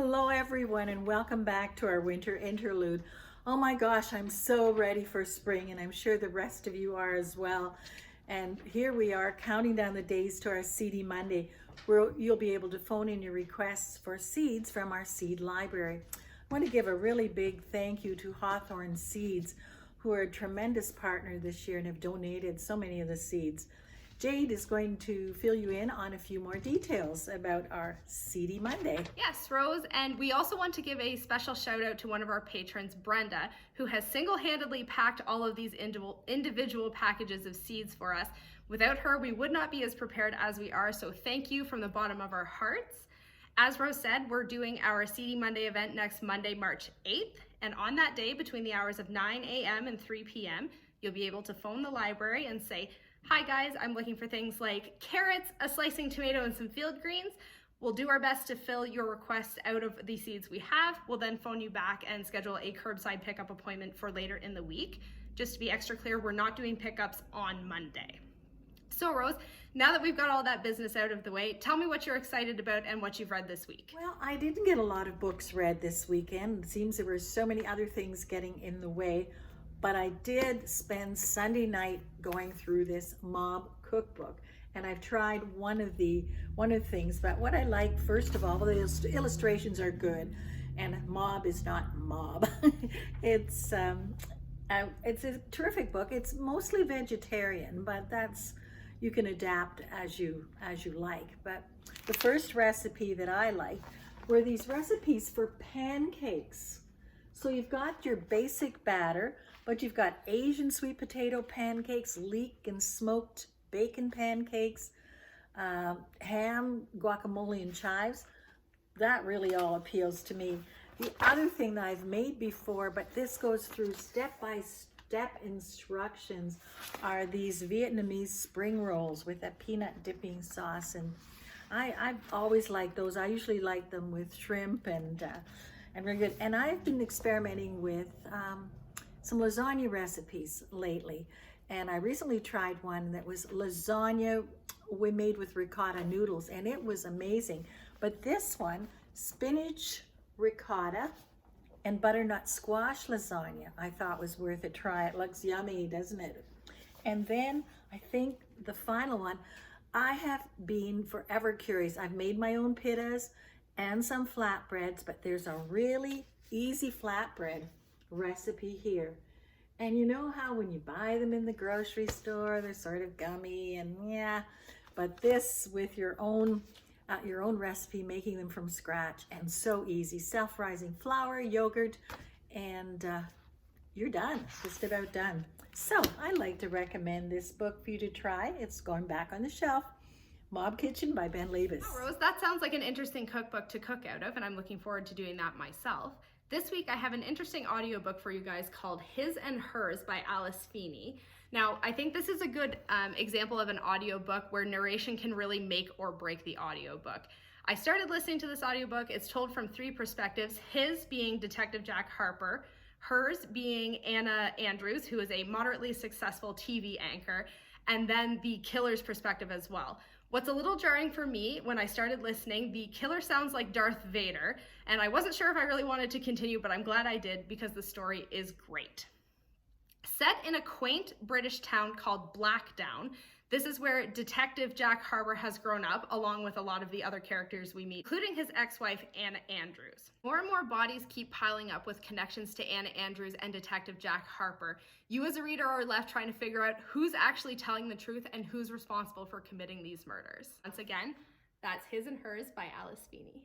Hello everyone and welcome back to our winter interlude. Oh my gosh, I'm so ready for spring and I'm sure the rest of you are as well. And here we are counting down the days to our Seedy Monday, where you'll be able to phone in your requests for seeds from our seed library. I want to give a really big thank you to Hawthorne Seeds, who are a tremendous partner this year and have donated so many of the seeds. Jade is going to fill you in on a few more details about our Seedy Monday. Yes, Rose, and we also want to give a special shout out to one of our patrons, Brenda, who has single-handedly packed all of these individual packages of seeds for us. Without her, we would not be as prepared as we are, so thank you from the bottom of our hearts. As Rose said, we're doing our Seedy Monday event next Monday, March 8th, and on that day, between the hours of 9 a.m. and 3 p.m., you'll be able to phone the library and say, "Hi guys, I'm looking for things like carrots, a slicing tomato, and some field greens." We'll do our best to fill your request out of the seeds we have. We'll then phone you back and schedule a curbside pickup appointment for later in the week. Just to be extra clear, we're not doing pickups on Monday. So Rose, now that we've got all that business out of the way, tell me what you're excited about and what you've read this week. Well, I didn't get a lot of books read this weekend. It seems there were so many other things getting in the way. But I did spend Sunday night going through this Mob cookbook, and I've tried one of the things. But what I like, first of all, the illustrations are good, and Mob is not Mob. It's a terrific book. It's mostly vegetarian, but you can adapt as you like. But the first recipe that I liked were these recipes for pancakes. So you've got your basic batter, but you've got Asian sweet potato pancakes, leek and smoked bacon pancakes, ham, guacamole, and chives. That really all appeals to me. The other thing that I've made before, but this goes through step-by-step instructions, are these Vietnamese spring rolls with a peanut dipping sauce. And I've always liked those. I usually like them with shrimp and very good. And I've been experimenting with some lasagna recipes lately. And I recently tried one that was lasagna we made with ricotta noodles, and it was amazing. But this one, spinach, ricotta, and butternut squash lasagna, I thought was worth a try. It looks yummy, doesn't it? And then I think the final one, I have been forever curious. I've made my own pittas and some flatbreads, but there's a really easy flatbread recipe here. And you know how when you buy them in the grocery store, they're sort of gummy and yeah, but this with your own recipe, making them from scratch, and so easy. Self-rising flour, yogurt, and you're done, just about done. So I'd like to recommend this book for you to try. It's going back on the shelf. Mob Kitchen by Ben Levis. Oh, Rose, that sounds like an interesting cookbook to cook out of, and I'm looking forward to doing that myself. This week I have an interesting audiobook for you guys called His and Hers by Alice Feeney. Now, I think this is a good example of an audiobook where narration can really make or break the audiobook. I started listening to this audiobook. It's told from three perspectives, his being Detective Jack Harper, hers being Anna Andrews, who is a moderately successful TV anchor, and then the killer's perspective as well. What's a little jarring for me when I started listening, the killer sounds like Darth Vader, and I wasn't sure if I really wanted to continue, but I'm glad I did because the story is great. Set in a quaint British town called Blackdown, this is where Detective Jack Harper has grown up, along with a lot of the other characters we meet, including his ex-wife, Anna Andrews. More and more bodies keep piling up with connections to Anna Andrews and Detective Jack Harper. You as a reader are left trying to figure out who's actually telling the truth and who's responsible for committing these murders. Once again, that's His and Hers by Alice Feeney.